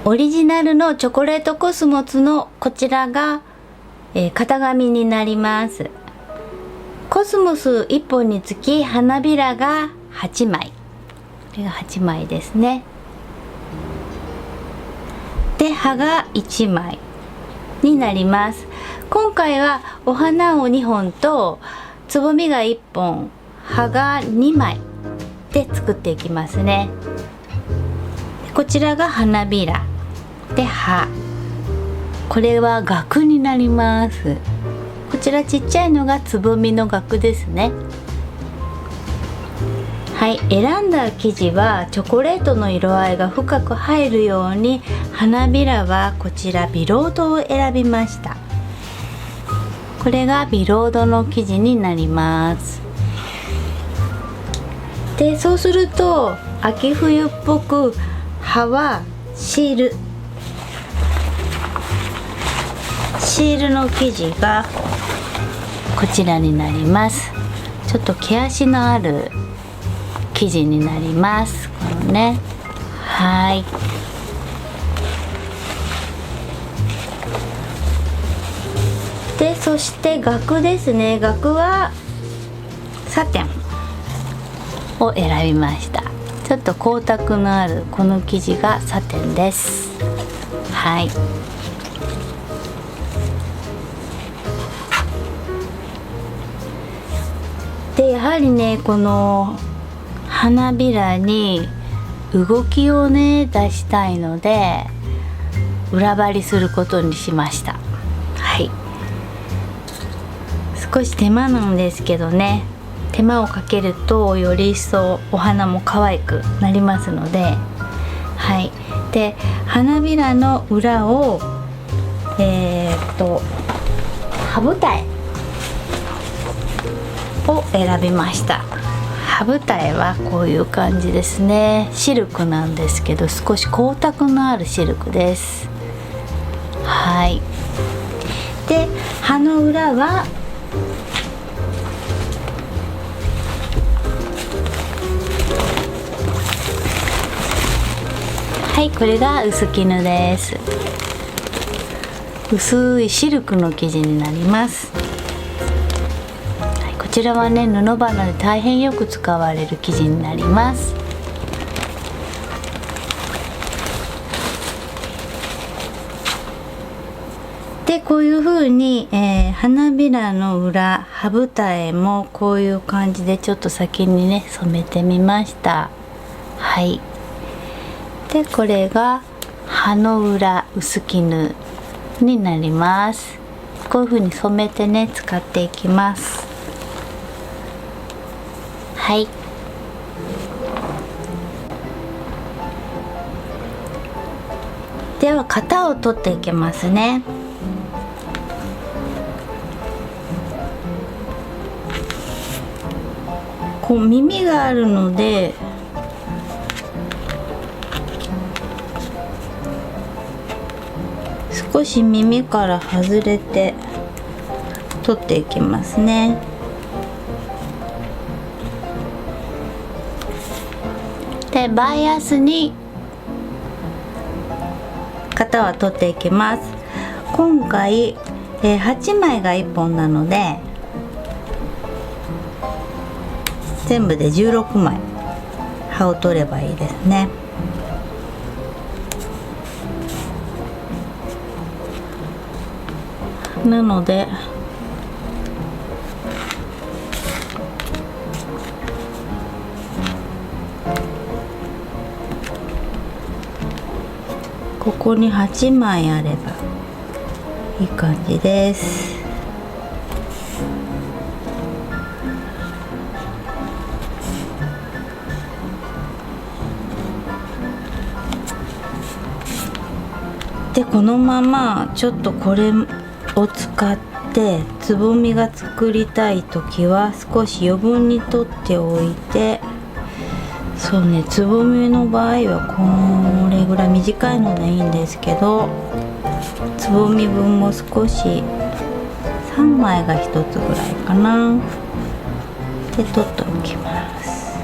オリジナルのチョコレートコスモスのこちらが、型紙になります。コスモス1本につき花びらが8枚、これが8枚ですね。で葉が1枚になります。今回はお花を2本とつぼみが1本、葉が2枚で作っていきますね。こちらが花びらで葉、これは額になります。こちらちっちゃいのがつぼみの額ですね。はい、選んだ生地はチョコレートの色合いが深く入るように、花びらはこちらビロードを選びました。これがビロードの生地になります。でそうすると秋冬っぽく、葉はシールの生地がこちらになります。ちょっと毛足のある生地になります。このね、はい。でそして額ですね。額はサテンを選びました。ちょっと光沢のあるこの生地がサテンです。はい。でやはりね、この花びらに動きをね出したいので、裏張りすることにしました。はい。少し手間なんですけどね、手間をかけるとより一層お花も可愛くなりますので、はい。で花びらの裏を葉舞台を選びました。葉舞台はこういう感じですね。シルクなんですけど、少し光沢のあるシルクです。はい。で葉の裏ははい、これが薄絹です。薄いシルクの生地になります。こちらはね、布花で大変よく使われる生地になります。でこういう風に、花びらの裏、葉舞台もこういう感じでちょっと先にね染めてみました。はい。でこれが葉の裏薄絹になります。こういう風に染めてね使っていきます。はい。では型を取っていきますね。こう耳があるので少し耳から外れて取っていきますね。でバイアスに型は取っていきます。今回、8枚が1本なので全部で16枚葉を取ればいいですね。なのでここに8枚あればいい感じです。でこのままちょっとこれを使ってつぼみが作りたい時は少し余分に取っておいて、そうね、つぼみの場合はこれぐらい短いのでいいんですけど、つぼみ分も少し3枚が1つぐらいかなで取っておきます。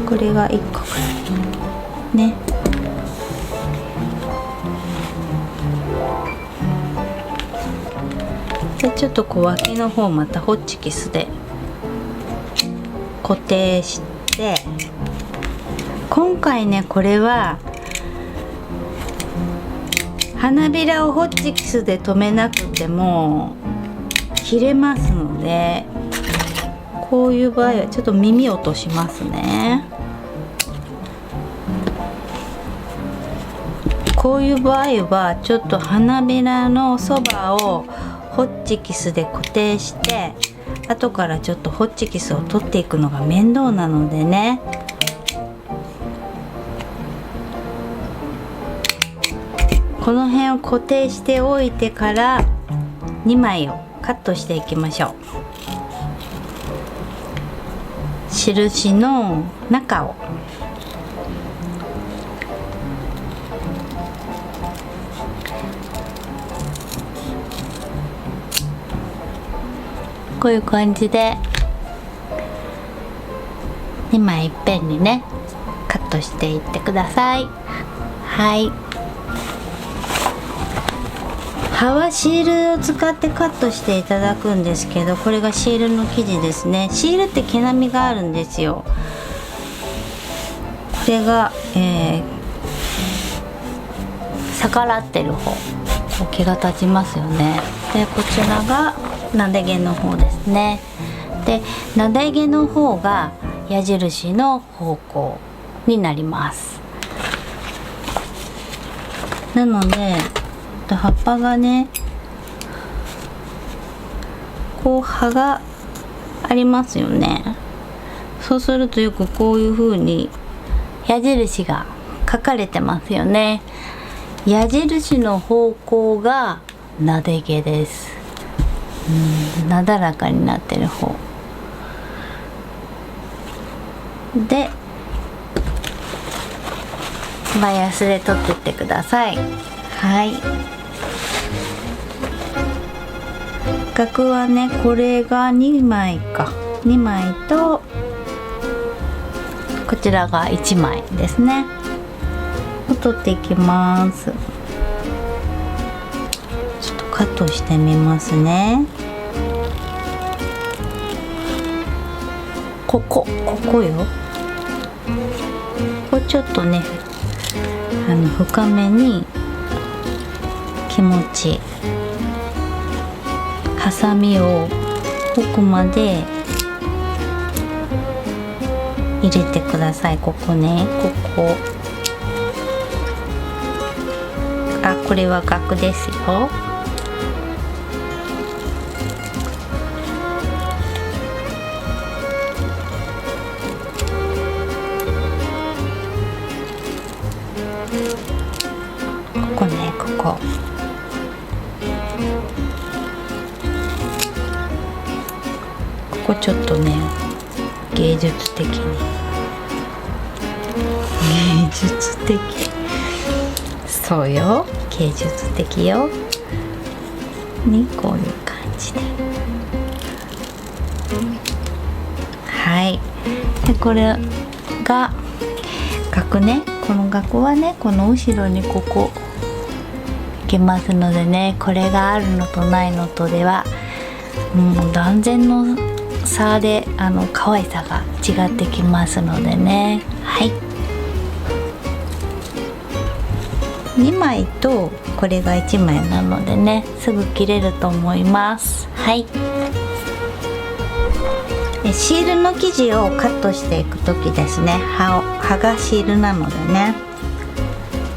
これが1個ぐらい。ね。でちょっとこう脇の方またホッチキスで固定して、今回ねこれは花びらをホッチキスで留めなくても切れますので、こういう場合はちょっと耳を落としますね。こういう場合はちょっと花びらのそばをホッチキスで固定して、後からちょっとホッチキスを取っていくのが面倒なのでね、この辺を固定しておいてから2枚をカットしていきましょう。印の中をこういう感じで2枚いっぺんにねカットしていってください。はい、葉はシールを使ってカットしていただくんですけど、これがシールの生地ですね。シールって毛並みがあるんですよ。これが、逆らってる方、毛が立ちますよね。でこちらがなで毛の方ですね。でなで毛の方が矢印の方向になります。なので葉っぱがねこう葉がありますよね。そうするとよくこういう風に矢印が書かれてますよね。矢印の方向がなで毛です。なだらかになってる方でバイアスで取ってってください。はい、額はねこれが2枚か、2枚とこちらが1枚ですねを取っていきます。ちょっとカットしてみますね。ここよ。ここちょっとね深めに気持ちハサミを奥まで入れてください。ここね、ここ。あ、これは額ですよ。ここね、ここ。ここちょっとね芸術的に芸術的そうよ、芸術的よにこういう感じで、はい。でこれが額ね。この額はねこの後ろにここいけますのでね、これがあるのとないのとではもう断然の差で可愛さが違ってきますのでね。はい、2枚とこれが1枚なのでねすぐ切れると思います。はい、シールの生地をカットしていく時ですね、葉がシールなのでね、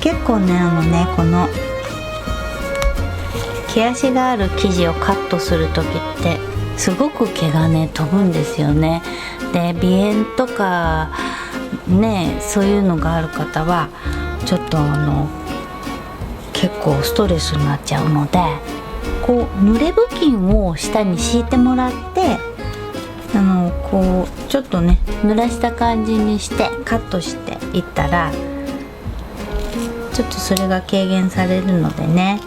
結構ねこの毛足がある生地をカットする時ってすごく毛がね飛ぶんですよね。で鼻炎とかねそういうのがある方はちょっと結構ストレスになっちゃうので、こう濡れ布巾を下に敷いてもらってこうちょっとね濡らした感じにしてカットしていったらちょっとそれが軽減されるのでね、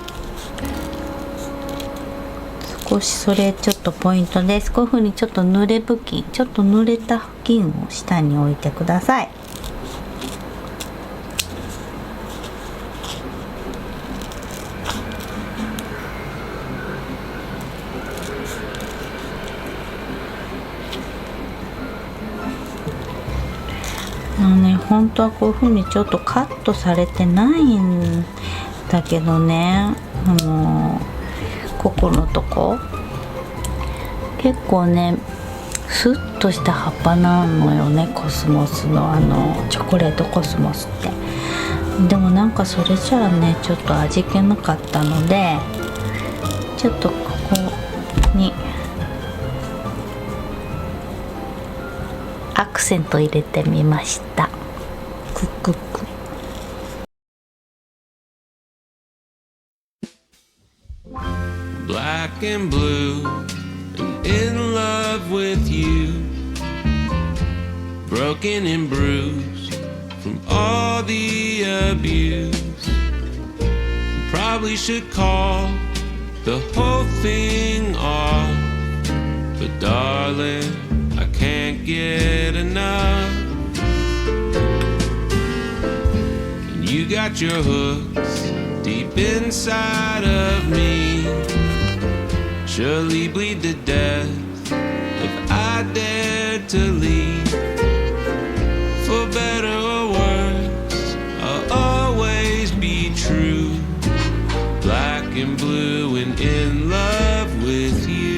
少しそれちょっとポイントです。こういう風にちょっと濡れ布巾、ちょっと濡れた布巾を下に置いてください。本当はこういう風にちょっとカットされてないんだけどね、ここのとこ結構ねスッとした葉っぱなのよね、コスモスのチョコレートコスモスって。でもなんかそれじゃあねちょっと味気なかったので、ちょっとここにアクセント入れてみました。ククク。Black and blue and in love with you, broken and bruised from all the abuse. Probably should call the whole thing off, but darling, I can't get enough. And you got your hooks deep inside of me, surely bleed to death if I dared to leave. For better or worse, I'll always be true, black and blue and in love with you.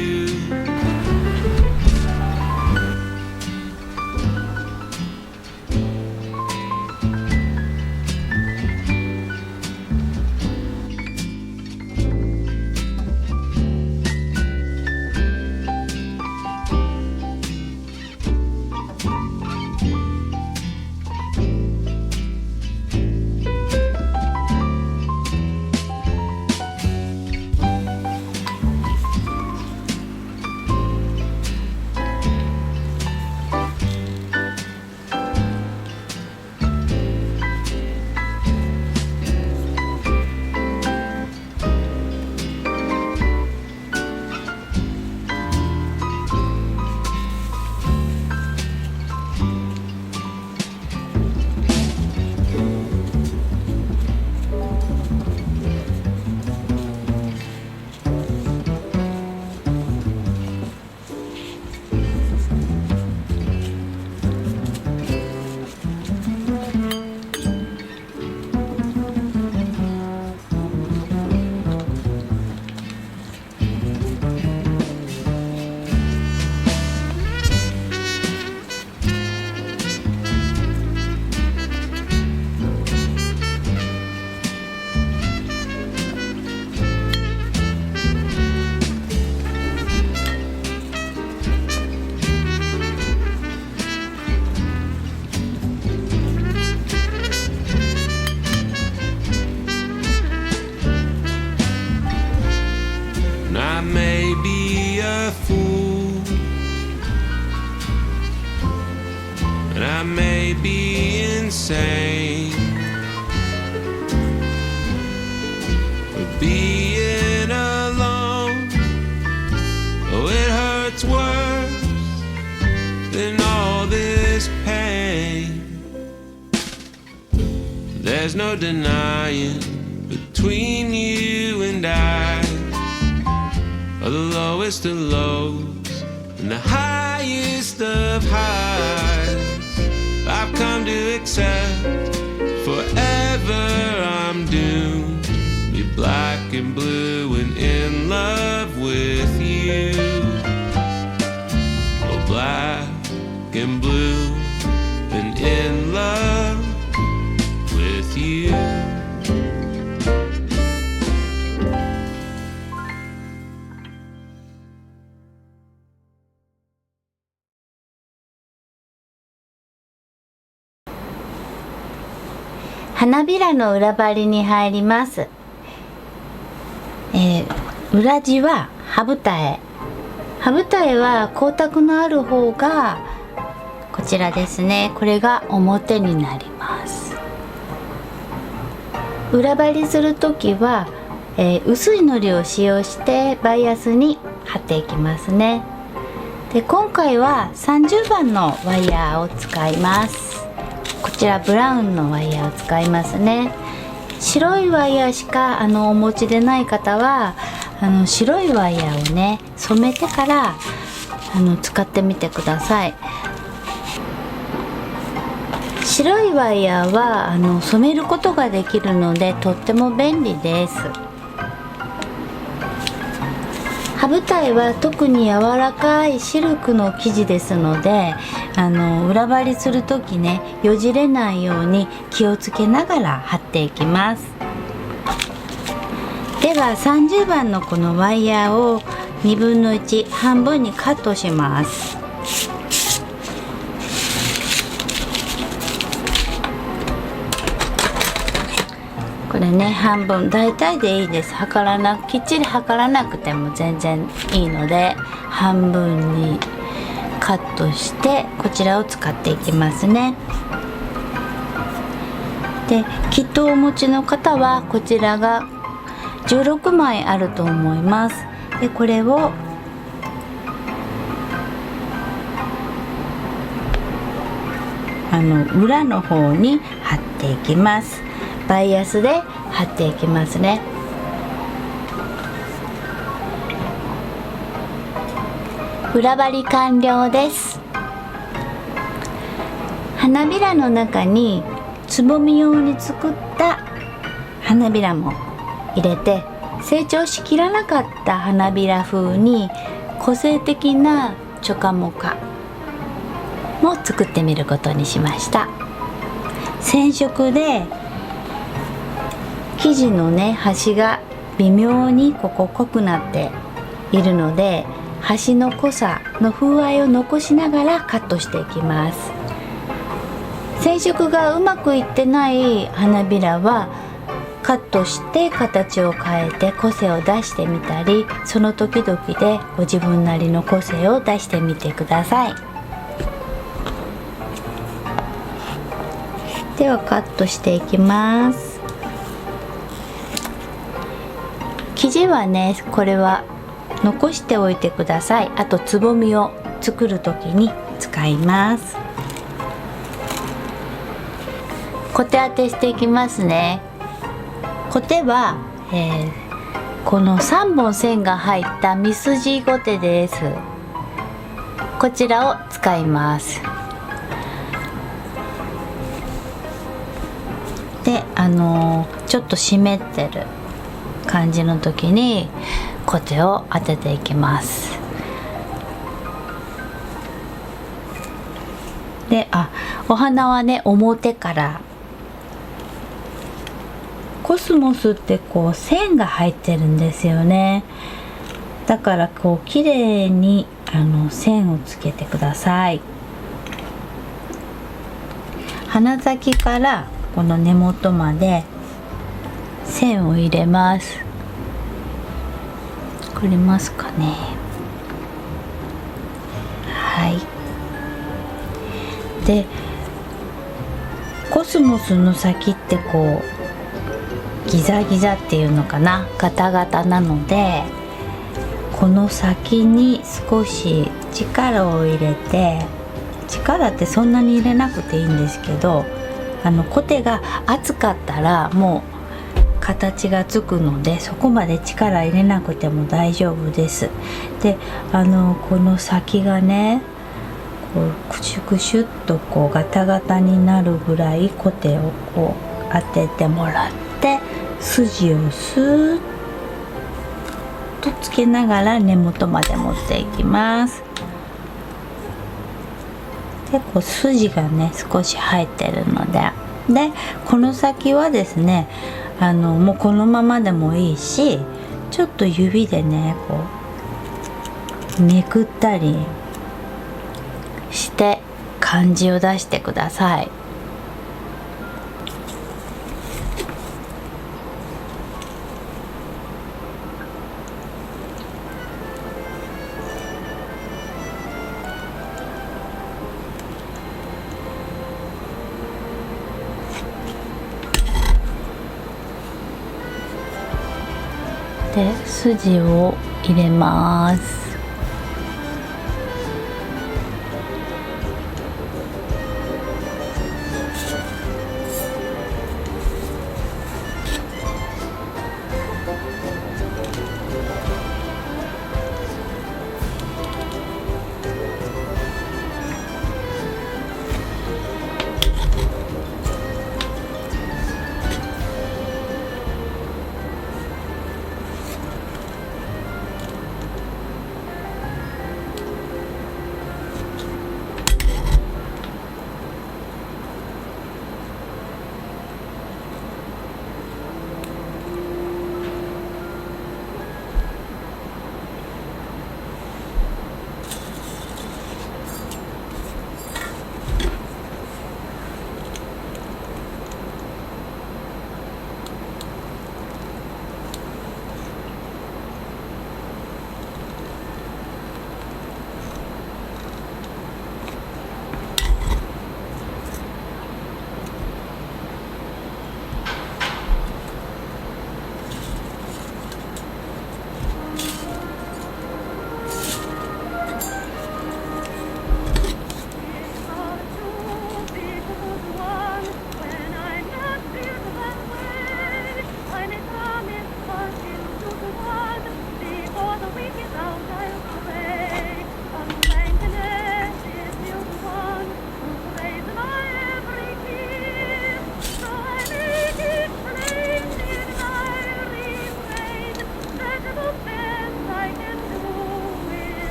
I may be a fool, and I may be insane, but being alone, oh, it hurts worse than all this pain. There's no denying between you and I are the lowest of lows and the highest of highs. I've come to accept forever I'm doomed to be black and blue and in love with you. Oh, black and blue and in love with you. 花びらの裏張りに入ります。裏地は葉二重。葉二重は光沢のある方がこちらですね。これが表になります。裏張りするときは、薄い糊を使用してバイアスに貼っていきますね。で、今回は30番のワイヤーを使います。こちらブラウンのワイヤーを使いますね。白いワイヤーしかお持ちでない方は白いワイヤーをね染めてから使ってみてください。白いワイヤーは染めることができるのでとっても便利です。葉舞台は特に柔らかいシルクの生地ですので裏張りする時ねよじれないように気をつけながら貼っていきます。では30番のこのワイヤーを1/2半分にカットします。これね半分大体でいいです。きっちり測らなくても全然いいので半分にカットしてこちらを使っていきますね。でキットをお持ちの方はこちらが16枚あると思います。でこれを裏の方に貼っていきます。バイアスで貼っていきますね。裏張り完了です。花びらの中につぼみ用に作った花びらも入れて成長しきらなかった花びら風に個性的なチョカモカも作ってみることにしました。染色で生地のね端が微妙に濃くなっているので端の濃さの風合いを残しながらカットしていきます。染色がうまくいってない花びらはカットして形を変えて個性を出してみたりその時々でご自分なりの個性を出してみてください。ではカットしていきます。生地はねこれは残しておいてください。あとつぼみを作る時に使います。コテ当てしていきますね。コテは、この3本線が入ったミスジゴテです。こちらを使います。でちょっと湿ってる感じの時にコテを当てていきます。でお花はね表からコスモスって線が入ってるんですよね。だから綺麗に線をつけてください。花先からこの根元まで線を入れます。わかりますかね。はい。でコスモスの先ってギザギザっていうのかな、ガタガタなのでこの先に少し力を入れて、力ってそんなに入れなくていいんですけどコテが厚かったらもう形がつくのでそこまで力入れなくても大丈夫です。でこの先がねクシュクシュっとガタガタになるぐらいコテを当ててもらって筋をスーッとつけながら根元まで持っていきます。で筋がね少し入ってるので、この先はですねもうこのままでもいいし、ちょっと指でねめくったりして感じを出してください。で筋を入れます。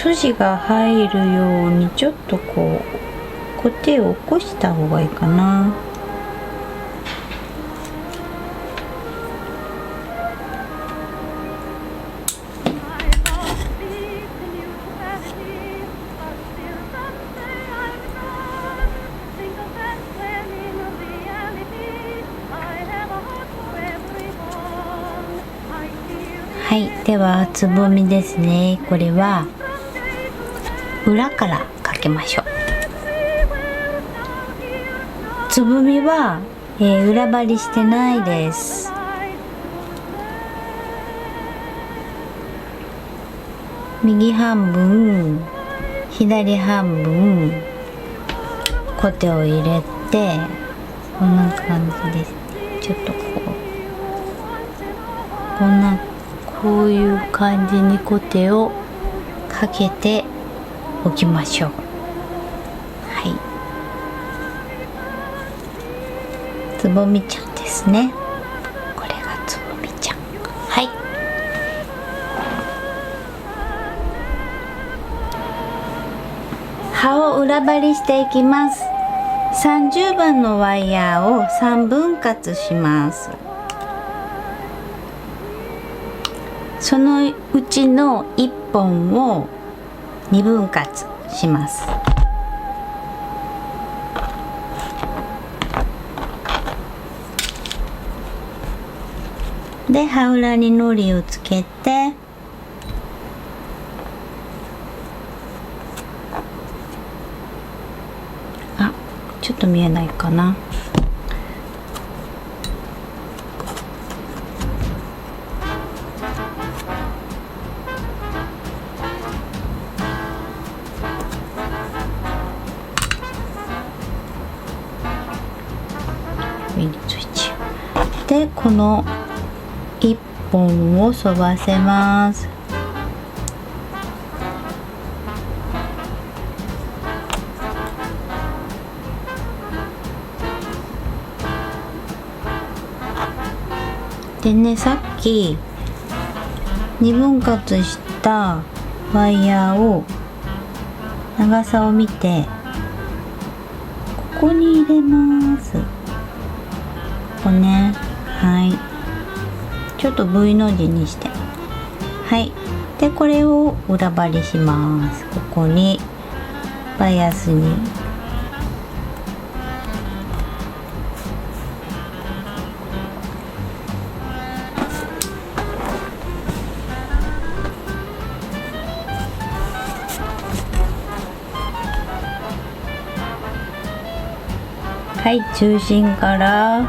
筋が入るようにちょっとこう固定を起こした方がいいかな。はい、ではつぼみですね。これは裏からかけましょう。つぼみは、裏張りしてないです。右半分左半分コテを入れて、こんな感じですね。ちょっとこういう感じにコテをかけておきましょう。はい、つぼみちゃんですね。これがつぼみちゃん。はい、葉を裏張りしていきます。30番のワイヤーを3分割します。そのうちの1本を2分割します。で、葉裏に糊をつけて、ちょっと見えないかな。で、この1本を沿わせます。でね、さっき2分割したワイヤーを長さを見てここに入れます。ここね、はい、ちょっと V の字にして、はい。でこれを裏張りします。ここにバイアスにはい、中心から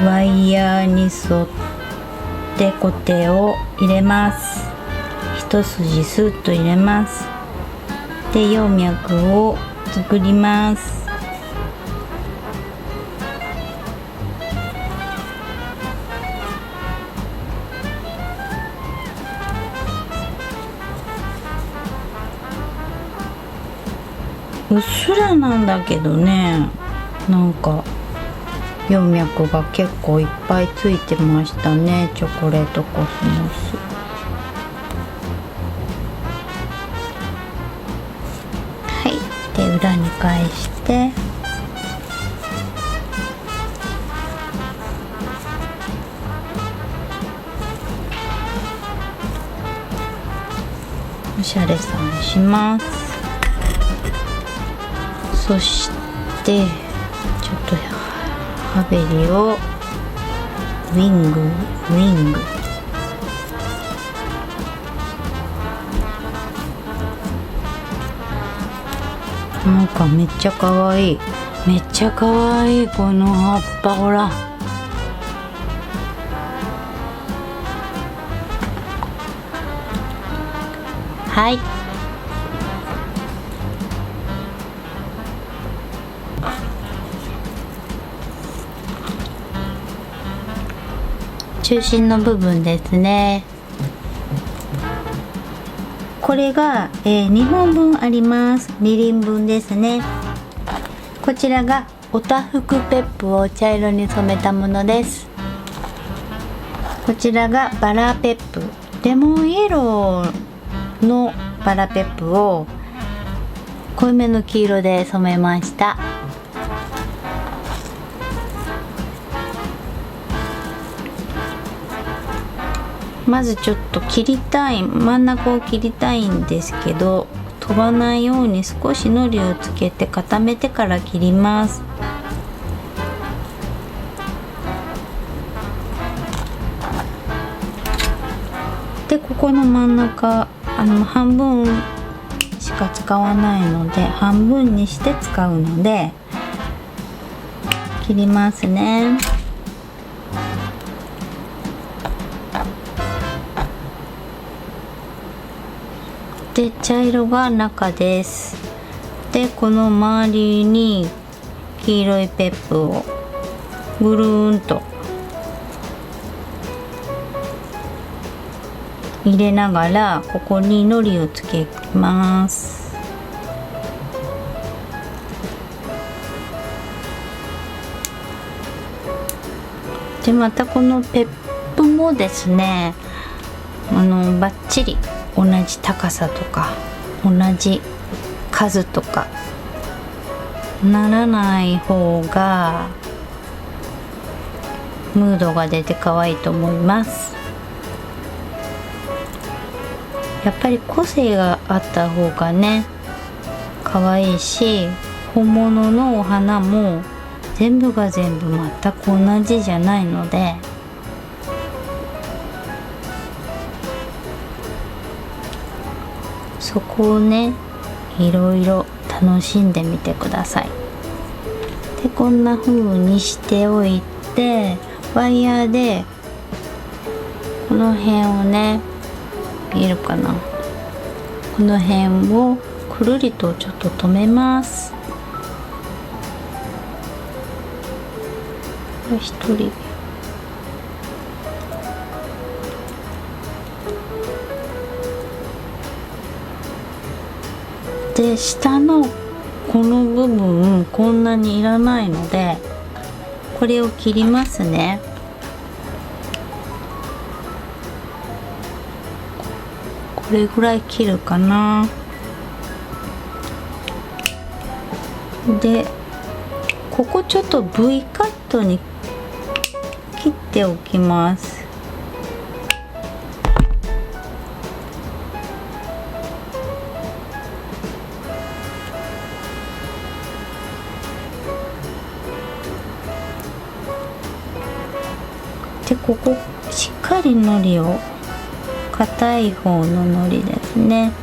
ワイヤーに沿って固定を入れます。一筋スッと入れます。で、葉脈を作ります。うっすらなんだけどね、なんか葉脈が結構いっぱいついてましたね。チョコレートコスモス。はい、で裏に返しておしゃれさんします。そしてちょっとハベリをウィングなんかめっちゃかわいい。めっちゃかわいい、この葉っぱ。ほら、はい。中心の部分ですね。これが、2本分あります。2輪分ですね。こちらがおたふくペップを茶色に染めたものです。こちらがバラペップ、レモンイエローのバラペップを濃いめの黄色で染めました。まずちょっと切りたい、真ん中を切りたいんですけど、飛ばないように少しのりをつけて固めてから切ります。でここの真ん中半分しか使わないので、半分にして使うので切りますね。で茶色が中です。でこの周りに黄色いペップをぐるーんと入れながら、ここにのりをつけます。でまたこのペップもですね、バッチリ同じ高さとか同じ数とかならない方がムードが出て可愛いと思います。やっぱり個性があった方がね可愛いし、本物のお花も全部が全部全く同じじゃないので、そこをねいろいろ楽しんでみてください。でこんな風にしておいて、ワイヤーでこの辺をね、見えるかな、この辺をくるりとちょっと留めます。これ一人で、下のこの部分こんなにいらないのでこれを切りますね。これぐらい切るかな。でここちょっと V カットに切っておきます。でここしっかりのりを、硬い方ののりですね、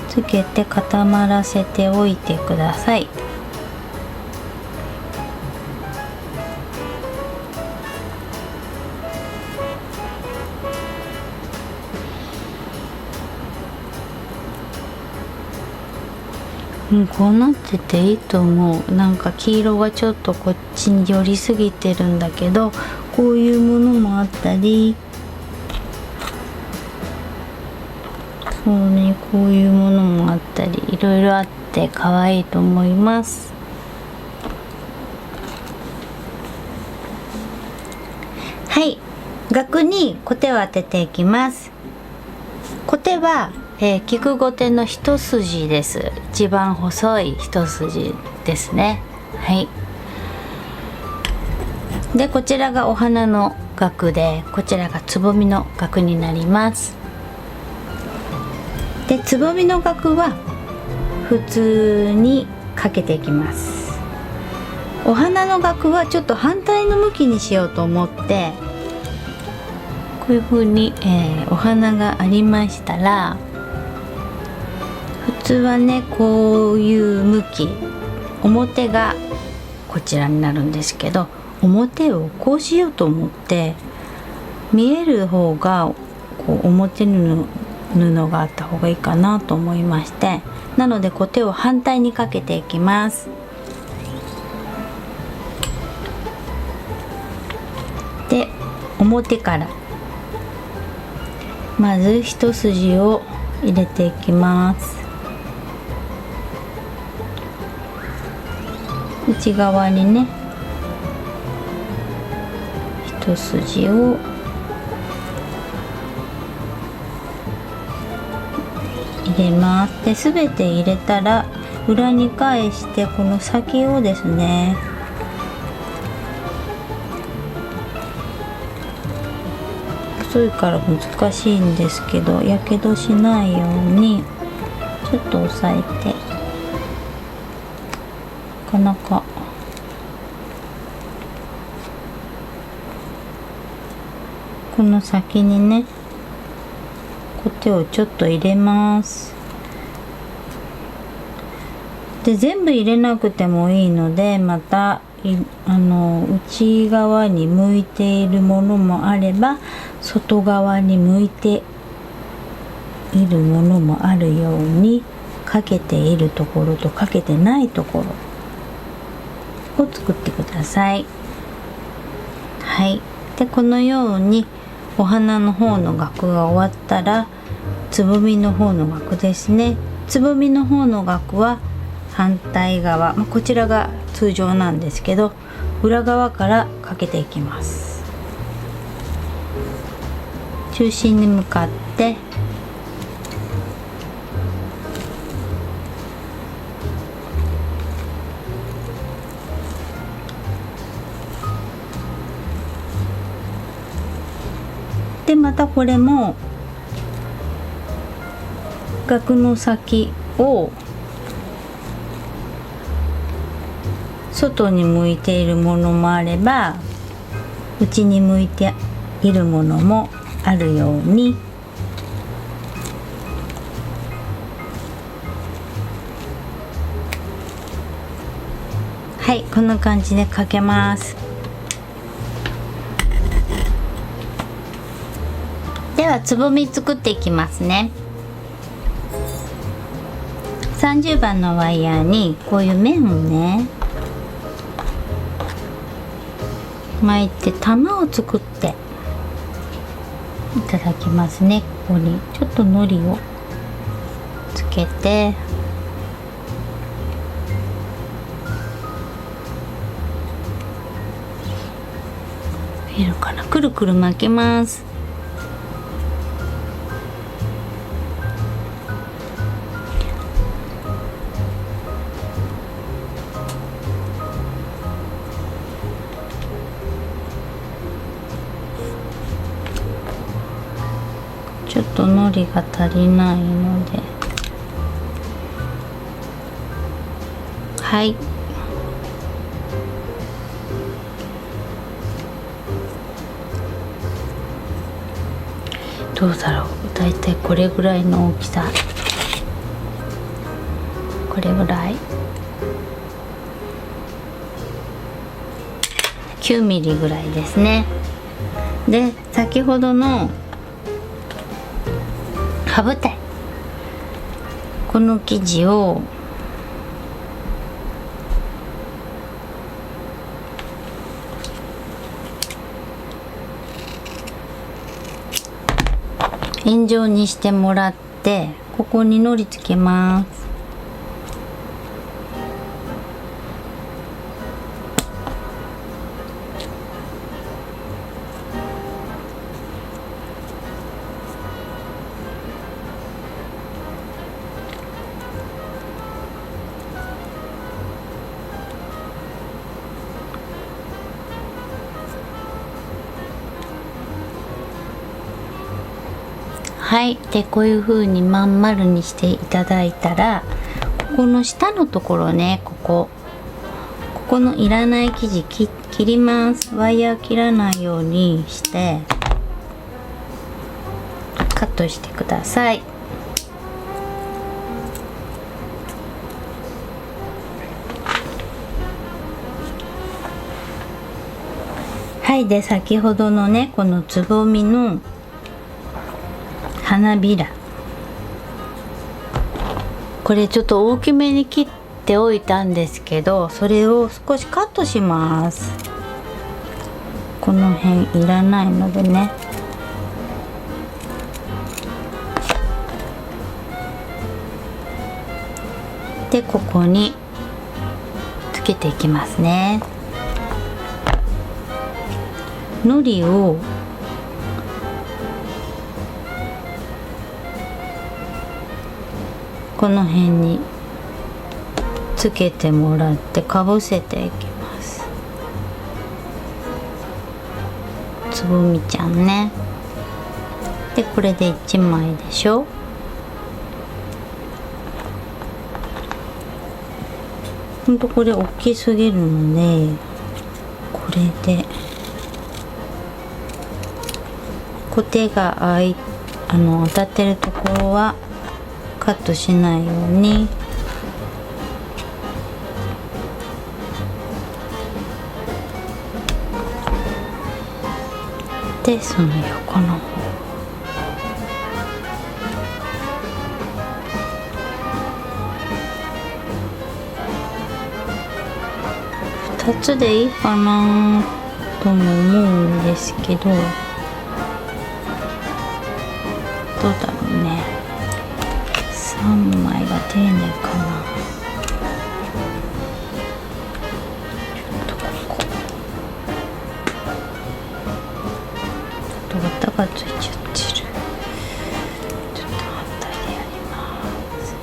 つけて固まらせておいてください。こうなってていいと思う。なんか黄色がちょっとこっちに寄りすぎてるんだけど、こういうものもあったり、そうね、こういうものもあったり、いろいろあって可愛いと思います。はい、額にコテを当てていきます。コテは菊ゴテの一筋です。一番細い一筋ですね。はい。でこちらがお花の額で、こちらがつぼみの額になります。でつぼみの額は普通にかけていきます。お花の額はちょっと反対の向きにしようと思って、こういう風に、お花がありましたら、普通はねこういう向き、表がこちらになるんですけど、表をこうしようと思って、見える方がこう表布があった方がいいかなと思いまして、なのでコテを反対にかけていきます。で表からまず一筋を入れていきます。内側にね一筋を入れます。で全て入れたら裏に返してこの先をですね細いから難しいんですけどやけどしないようにちょっと押さえて、なかなかこの先にねコテをちょっと入れます。で全部入れなくてもいいのでまた内側に向いているものもあれば外側に向いているものもあるようにかけているところとかけてないところを作ってください。はい。でこのようにお花の方の額が終わったらつぼみの方の額ですね。つぼみの方の額は反対側、こちらが通常なんですけど裏側からかけていきます。中心に向かってでまたこれも額の先を外に向いているものもあれば内に向いているものもあるようにはいこんな感じでかけます。ではつぼみ作っていきますね。30番のワイヤーにこういう面をね巻いて玉を作っていただきますね。ここにちょっとのりをつけて見えるかな、くるくる巻きます。ちょっとのりが足りないのではいどうだろう、だいたいこれぐらいの大きさ、これぐらい9ミリぐらいですね。で先ほどの羽二重、この生地を円状にしてもらってここにのりつけます。はい、でこういう風にまん丸にしていただいたらここの下のところね、ここのいらない生地切ります。ワイヤー切らないようにしてカットしてください。はい、で先ほどのねこのつぼみの花びら、これちょっと大きめに切っておいたんですけどそれを少しカットします。この辺いらないのでね、でここにつけていきますね。のりをこの辺につけてもらってかぶせていきます。つぼみちゃんね。でこれで1枚でしょ。ほんとこれ大きすぎるので、これでコテが当たってるところはカットしないようにで、その横の方2つでいいかなとも思うんですけど、どうだろうね。3枚が丁寧かな。ちょっとここちょっと綿がついちゃってる。ちょっと反対でやります。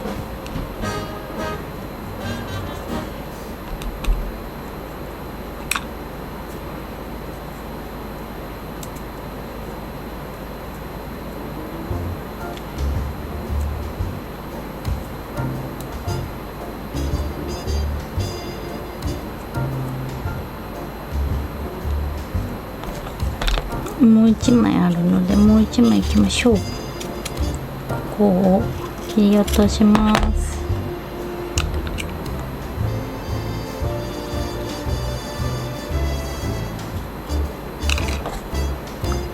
もう1枚あるので、もう1枚いきましょう。ここを切り落とします。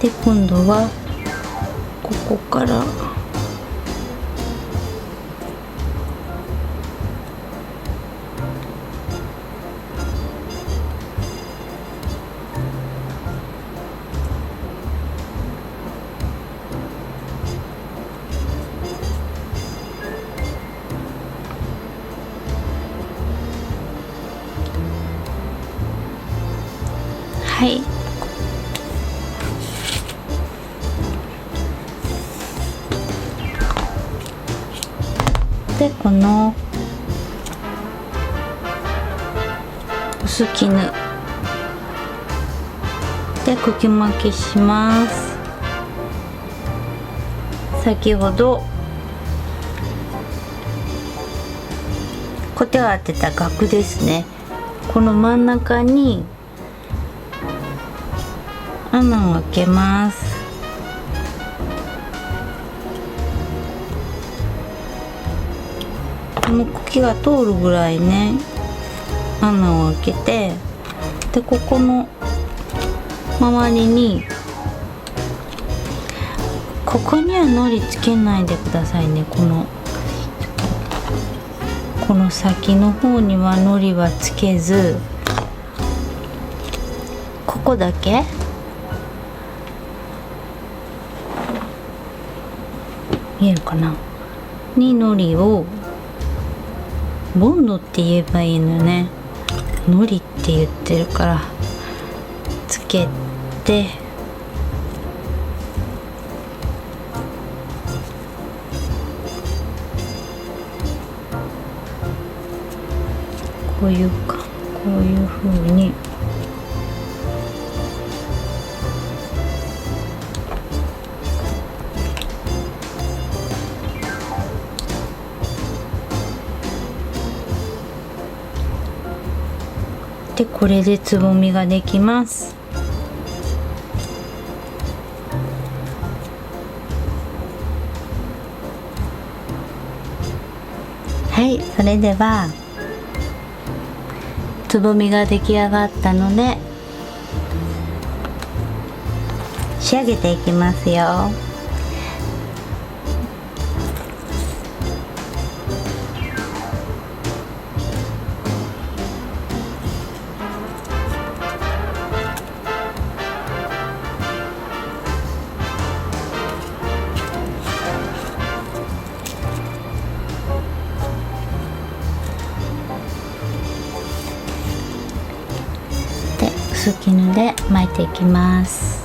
で今度はここからはい。でこの薄絹で茎巻きします。先ほどコテを当てた額ですね。この真ん中に穴を開けます。この茎が通るぐらいね、穴を開けて、でここの周りに、ここにはのりつけないでくださいね。この先の方にはのりはつけず、ここだけ見えるかなにのりを、ボンドって言えばいいのよね。のりって言ってるからつけて、こういう風にで、これでつぼみができます。はい、それではつぼみが出来上がったので仕上げていきますよ。薄絹で巻いていきます。